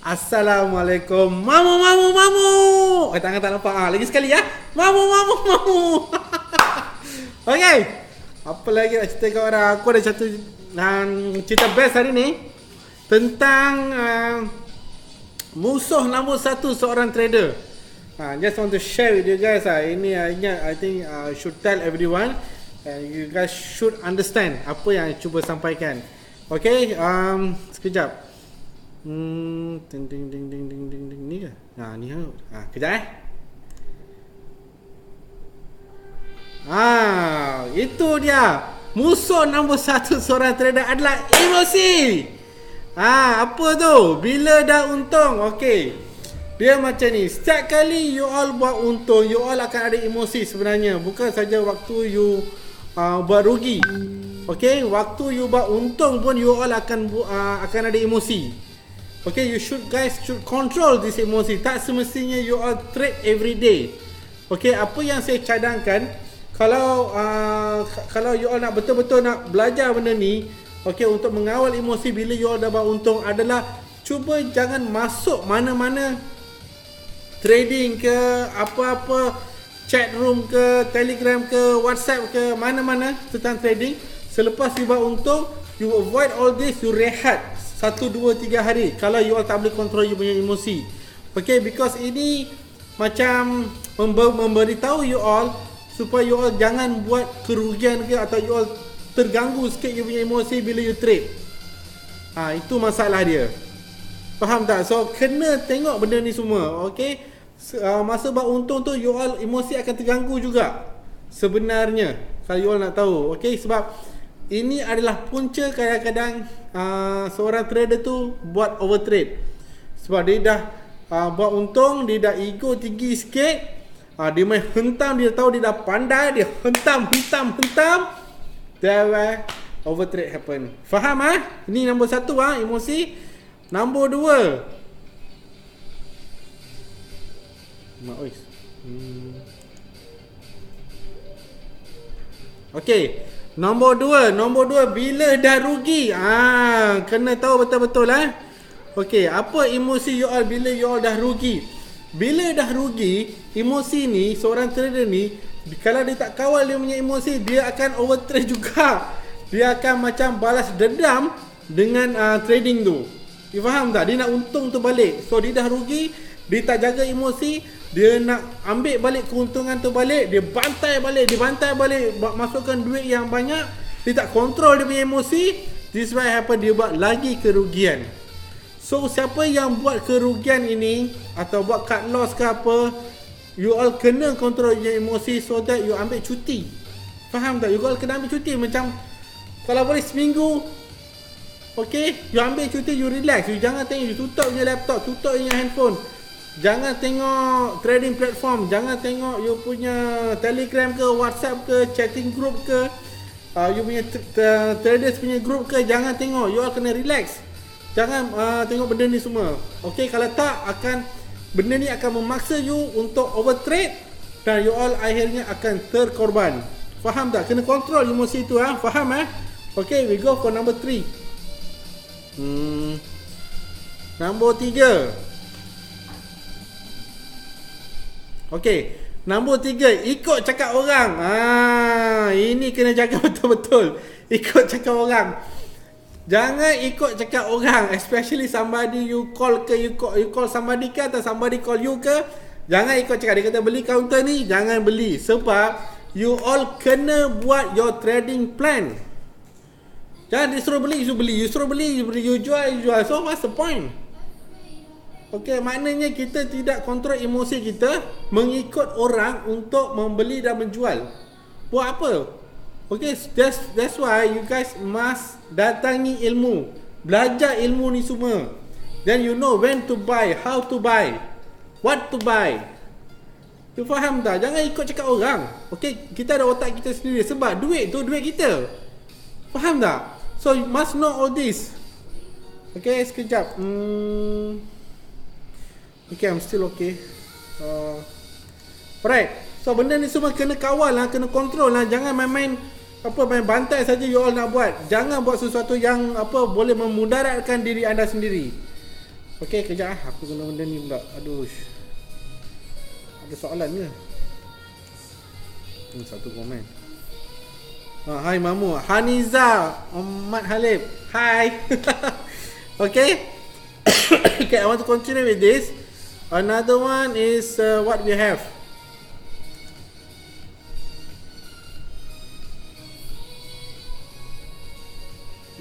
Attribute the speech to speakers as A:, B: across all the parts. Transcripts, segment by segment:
A: Assalamualaikum. Mamu. Tangan tak nampak. Lagi sekali ya. Mamu. Okey. Apa lagi nak cerita kat orang? Aku ada satu cerita best hari ni tentang musuh nombor satu seorang trader. Just want to share with you guys. Ini I think should tell everyone. You guys should understand apa yang cuba sampaikan. Okay, sekejap. Ding ni ke? Ni kejap itu dia. Musuh nombor satu seorang trader adalah emosi. Apa tu? Bila dah untung, okay, dia macam ni. Setiap kali you all buat untung, you all akan ada emosi sebenarnya. Bukan saja waktu you buat rugi. Okay, waktu you buat untung pun you all akan ada emosi. Okay, you guys should control this emosi. Tak semestinya you all trade every day. Okay, apa yang saya cadangkan, kalau you all nak betul-betul nak belajar benda ni, okay, untuk mengawal emosi bila you all dah buat untung adalah cuba jangan masuk mana-mana trading ke, apa-apa chat room ke, telegram ke, whatsapp ke, mana-mana tentang trading. Selepas you buat untung, you avoid all this, you rehat 1, 2, 3 hari kalau you all tak boleh control you punya emosi. Okay, because ini macam memberitahu you all supaya you all jangan buat kerugian ke, atau you all terganggu sikit you punya emosi bila you trade. Itu masalah dia. Faham tak? So kena tengok benda ni semua. Okay, masa buat untung tu you all emosi akan terganggu juga sebenarnya, kalau you all nak tahu. Okay, sebab ini adalah punca kadang-kadang seorang trader tu buat overtrade. Sebab dia dah buat untung, dia dah ego tinggi sikit, dia main hentam, dia tahu dia dah pandai, dia hentam, then overtrade happen. Faham Ini nombor satu emosi. Nombor dua, okay, nombor dua bila dah rugi, kena tahu betul-betul okay, apa emosi you all bila you all dah rugi. Bila dah rugi, emosi ni, seorang trader ni, kalau dia tak kawal dia punya emosi, dia akan overtrade juga. Dia akan macam balas dendam dengan trading tu. You faham tak? Dia nak untung tu balik. So dia dah rugi, dia tak jaga emosi, dia nak ambil balik keuntungan tu balik, dia bantai balik, masukkan duit yang banyak, dia tak kontrol dia punya emosi. This what happen, dia buat lagi kerugian. So siapa yang buat kerugian ini atau buat cut loss ke apa, you all kena kontrol your emosi so that you ambil cuti. Faham tak? You all kena ambil cuti. Macam kalau boleh seminggu, okay, you ambil cuti, you relax. You jangan tengok, you tutup je laptop, tutup je handphone. Jangan tengok trading platform, jangan tengok you punya telegram ke, whatsapp ke, chatting group ke, you punya traders punya group ke, jangan tengok. You all kena relax. Jangan tengok benda ni semua. Okay, kalau tak, benda ni akan memaksa you untuk overtrade dan you all akhirnya akan terkorban. Faham tak? Kena kontrol emosi tu. Faham Okay, we go for number 3. Nombor 3. Okay, nombor 3, ikut cakap orang. Ini kena jaga betul-betul. Ikut cakap orang. Jangan ikut cakap orang, especially somebody you call ke, you call somebody ke, atau somebody call you ke. Jangan ikut cakap. Dia kata beli counter ni, jangan beli. Sebab you all kena buat your trading plan. Jangan dia suruh beli, you beli. You suruh beli, you jual. So what's the point? Okay, maknanya kita tidak kontrol emosi kita mengikut orang untuk membeli dan menjual. Buat apa? Okay, that's why you guys must datangi ilmu. Belajar ilmu ni semua. Then you know when to buy, how to buy, what to buy. You faham tak? Jangan ikut cakap orang. Okay, kita ada otak kita sendiri. Sebab duit tu duit kita. Faham tak? So you must know all this. Okay, sekejap. Okay, I'm still okay. Alright. So benda ni semua kena kawal kena kontrol Jangan main bantai saja you all nak buat. Jangan buat sesuatu yang boleh memudaratkan diri anda sendiri. Okay, kejap aku kena benda ni pula. Aduh. Ada soalan ke? Satu komen. Hai Mamu. Haniza Ahmad Halib. Hai. Okay. Okay, I want to continue with this. Another one is what we have.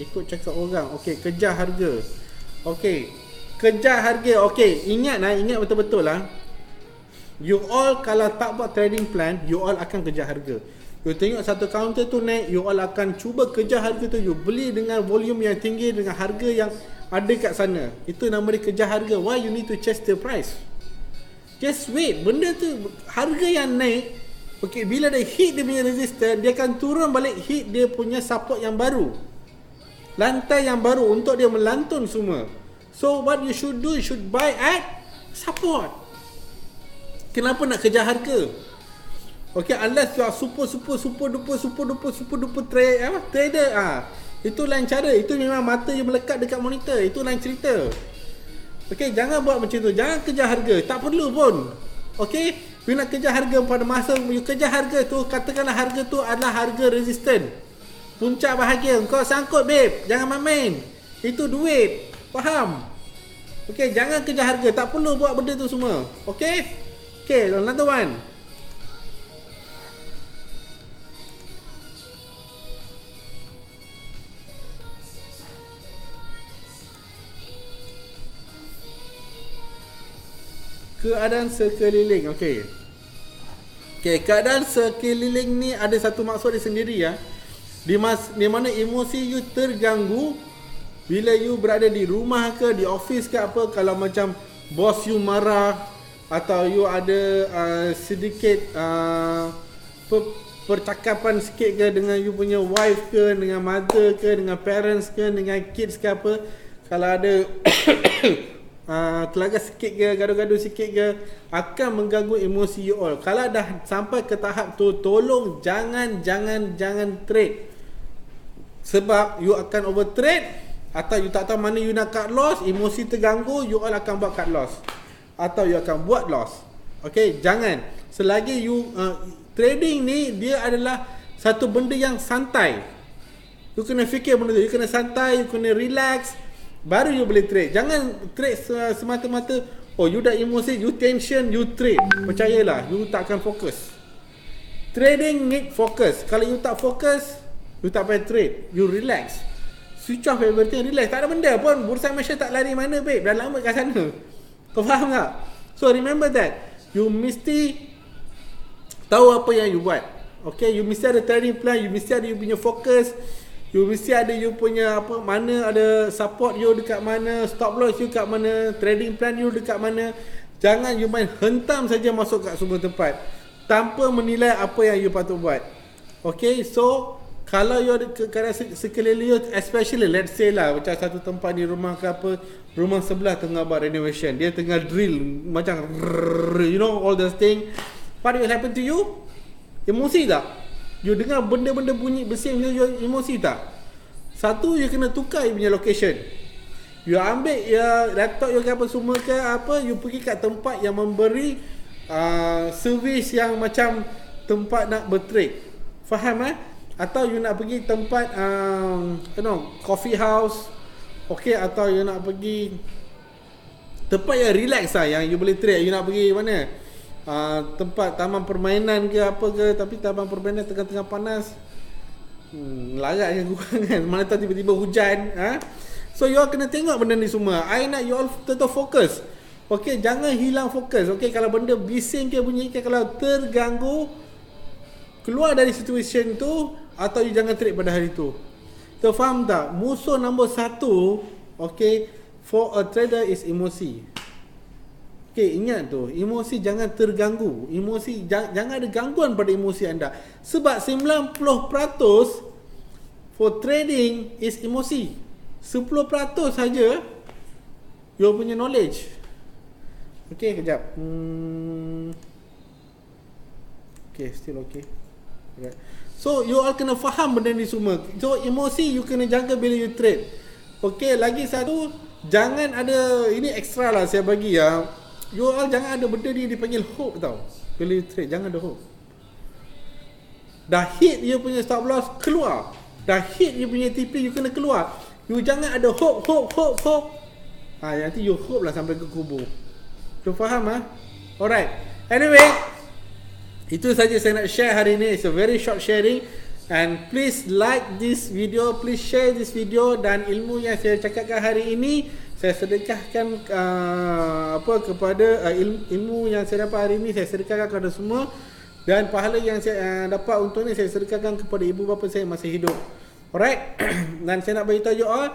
A: Ikut cakap orang. Okay, kejar harga. Okay, kejar harga. Okay, ingat betul-betul lah. You all kalau tak buat trading plan, you all akan kejar harga. You tengok satu counter tu naik, you all akan cuba kejar harga tu. You beli dengan volume yang tinggi, dengan harga yang ada kat sana. Itu nama dia kejar harga. Why you need to chase the price? Just wait. Benda tu, harga yang naik, okay, bila dia hit dia punya resistance, dia akan turun balik hit dia punya support yang baru, lantai yang baru untuk dia melantun semua. So what you should do, you should buy at support. Kenapa nak kejar harga? Okay, unless you are super duper trader, itu lain cara. Itu memang mata you melekat dekat monitor. Itu lain cerita. Okay, jangan buat macam tu. Jangan kejar harga. Tak perlu pun. Okay, you nak kejar harga pada masa you kejar harga tu, katakanlah harga tu adalah harga resistant, puncak bahagia, kau sangkut babe, jangan main-main. Itu duit. Faham? Okay, jangan kejar harga. Tak perlu buat benda tu semua. Okay? Okay, another one. Keadaan sekeliling. Okay. Okay, keadaan sekeliling ni ada satu maksud dia sendiri ya. Di mana emosi you terganggu bila you berada di rumah ke, di office ke apa. Kalau macam bos you marah, atau you ada sedikit percakapan sikit ke dengan you punya wife ke, dengan mother ke, dengan parents ke, dengan kids ke apa. Kalau ada telaga sikit ke, gaduh-gaduh sikit ke, akan mengganggu emosi you all. Kalau dah sampai ke tahap tu, tolong jangan trade. Sebab you akan over trade, atau you tak tahu mana you nak cut loss, emosi terganggu, you all akan buat cut loss, atau you akan buat loss. Okay, jangan. Selagi you trading ni, dia adalah satu benda yang santai. You kena fikir benda tu, you kena santai, you kena relax, baru you boleh trade. Jangan trade semata-mata, oh you dah emosi, you tension, you trade. Percayalah, you tak akan fokus. Trading need focus. Kalau you tak fokus, you tak payah trade. You relax, switch off everything, relax. Tak ada benda pun. Bursa Malaysia tak lari mana babe, dah lama kat sana. Kau faham tak? So remember that you mesti tahu apa yang you buat. Okay, you mesti ada trading plan, you mesti ada you punya fokus, you mesti ada you punya apa, mana ada support you dekat mana, stop loss you kat mana, trading plan you dekat mana. Jangan you main hentam saja masuk kat semua tempat tanpa menilai apa yang you patut buat. Okay, so kalau you ada keadaan sekeliling you, especially let's say lah macam satu tempat di rumah ke apa, rumah sebelah tengah buat renovation, dia tengah drill macam you know all those thing, what will happen to you? Emosi tak? You dengar benda-benda bunyi bersin, you emosi tak? Satu, you kena tukar you punya location. You ambil ya laptop you ke apa semua ke apa, you pergi kat tempat yang memberi servis yang macam tempat nak bertrade. Faham Atau you nak pergi tempat coffee house, okay, atau you nak pergi tempat yang relax lah, yang you boleh trade. You nak pergi mana? Tempat taman permainan ke apa ke, tapi taman permainan tengah-tengah panas, larat yang kurang kan. Mana tahu tiba-tiba hujan. So you all kena tengok benda ni semua. I nak you all tetap fokus. Okay, jangan hilang fokus. Okay, kalau benda bising ke bunyi ke, kalau terganggu, keluar dari situation tu, atau you jangan trade pada hari tu. So faham tak? Musuh nombor satu, okay, for a trader is emosi. Okay, ingat tu, emosi jangan terganggu. Emosi, jangan ada gangguan pada emosi anda. Sebab 90% for trading is emosi. 10% saja you punya knowledge. Okay, kejap. Okay, still okay. Alright. So you all kena faham benda ni semua. So emosi you kena jaga bila you trade. Okay, lagi satu, jangan ada, ini extra lah saya bagi ya. You all jangan ada benda ni dipanggil hope tau. Bila you trade, jangan ada hope. Dah hit you punya stop loss, keluar. Dah hit you punya TP, you kena keluar. You jangan ada hope. Nanti you hope lah sampai ke kubur. Tu faham ah? Alright. Anyway, itu saja saya nak share hari ni. It's a very short sharing. And please like this video, please share this video. Dan ilmu yang saya cakapkan hari ini, saya sedekahkan kepada ilmu yang saya dapat hari ini, saya sedekahkan kepada semua. Dan pahala yang saya dapat untuk ni, saya sedekahkan kepada ibu bapa saya masih hidup. Alright. Dan saya nak beritahu you all,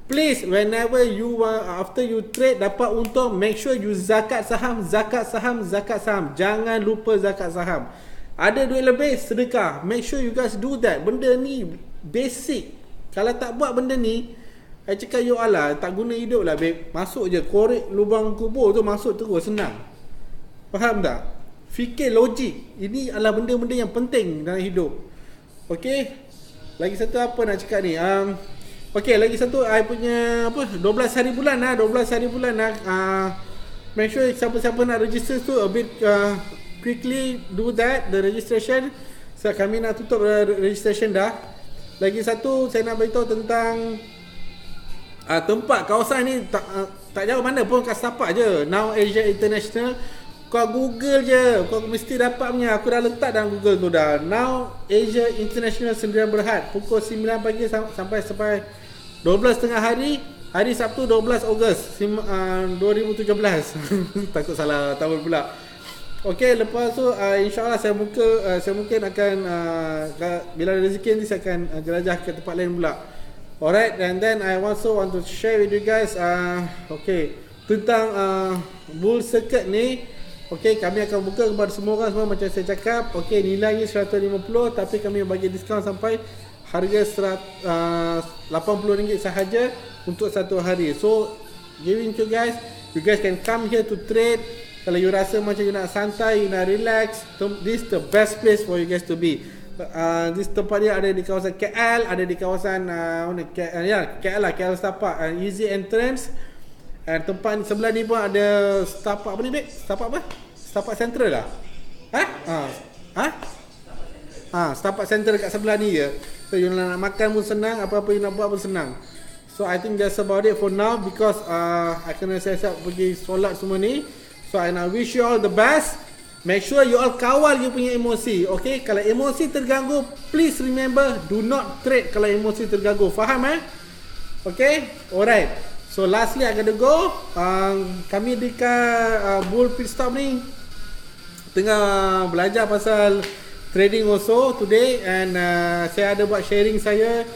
A: please whenever you after you trade dapat untung, make sure you zakat saham. Jangan lupa zakat saham. Ada duit lebih, sedekah. Make sure you guys do that. Benda ni basic. Kalau tak buat benda ni, saya cakap you all lah, tak guna hidup lah babe. Masuk je, korek lubang kubur tu, masuk terus, senang. Faham tak? Fikir logik. Ini adalah benda-benda yang penting dalam hidup. Okay. Lagi satu apa nak cakap ni? Okay, lagi satu I punya 12 hari bulan lah. 12 hari bulan lah. Make sure siapa-siapa nak register tu a bit quickly do that, the registration. So kami nak tutup registration dah. Lagi satu saya nak beritahu tentang tempat kawasan ni, tak jauh mana pun, kat Setapak je. Now Asia International. Kau Google je, kau mesti dapat punya. Aku dah letak dalam Google tu dah. Now Asia International Sdn Bhd, pukul 9 pagi sampai 12 tengah hari. Hari Sabtu 12 Ogos 2017. Takut salah tahun pula. Okey, lepas tu insya-Allah saya mungkin akan bila rezeki nanti saya akan jelajah ke tempat lain pula. Alright, and then I also want to share with you guys tentang bull circuit ni. Okey, kami akan buka kepada semua orang semua macam saya cakap. Okey, nilainya 150 tapi kami bagi diskaun sampai harga RM80 sahaja untuk satu hari. So, giving to you guys can come here to trade. Kalau you rasa macam you nak santai, you nak relax, this is the best place for you guys to be. This tempat dia ada di kawasan KL, ada di kawasan KL lah, KL Setapak, easy entrance. Tempat sebelah ni pun ada Setapak apa ni babe? Setapak apa? Setapak Central lah. Setapak Central kat sebelah ni je. So you nak makan pun senang, apa-apa you nak buat pun senang. So I think that's about it for now, because I kena siap-siap pergi solat semua ni. So I wish you all the best. Make sure you all kawal you punya emosi. Okay, kalau emosi terganggu, please remember, do not trade kalau emosi terganggu. Faham Okay, alright. So lastly I gotta go. Kami dekat Bull Pit Stop ni tengah belajar pasal trading also today. And saya ada buat sharing saya.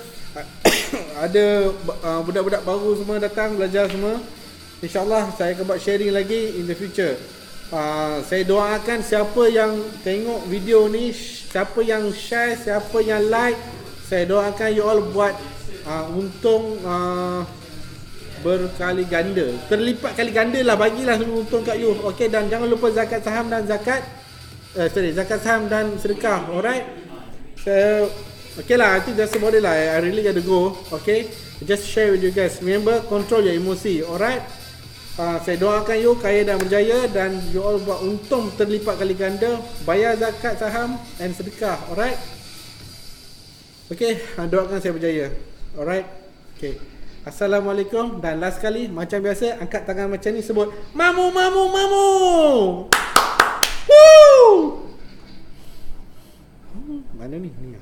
A: Ada budak-budak baru semua datang belajar semua. InsyaAllah saya akan buat sharing lagi in the future. Saya doakan siapa yang tengok video ni, siapa yang share, siapa yang like, saya doakan you all buat untung berkali ganda, terlipat kali ganda lah, bagilah semua untung kat you. Okay, dan jangan lupa zakat saham dan zakat saham dan sedekah. Alright, so okay lah, I think that's about it lah. I really gotta go. Okay, just share with you guys. Remember, control your emosi. Alright, saya doakan you kaya dan berjaya, dan you all buat untung terlipat kali ganda, bayar zakat saham dan sedekah. Alright, okay, doakan saya berjaya. Alright, okay. Assalamualaikum. Dan last kali, macam biasa, angkat tangan macam ni, sebut mamu. Woo! Mana ni? Ni.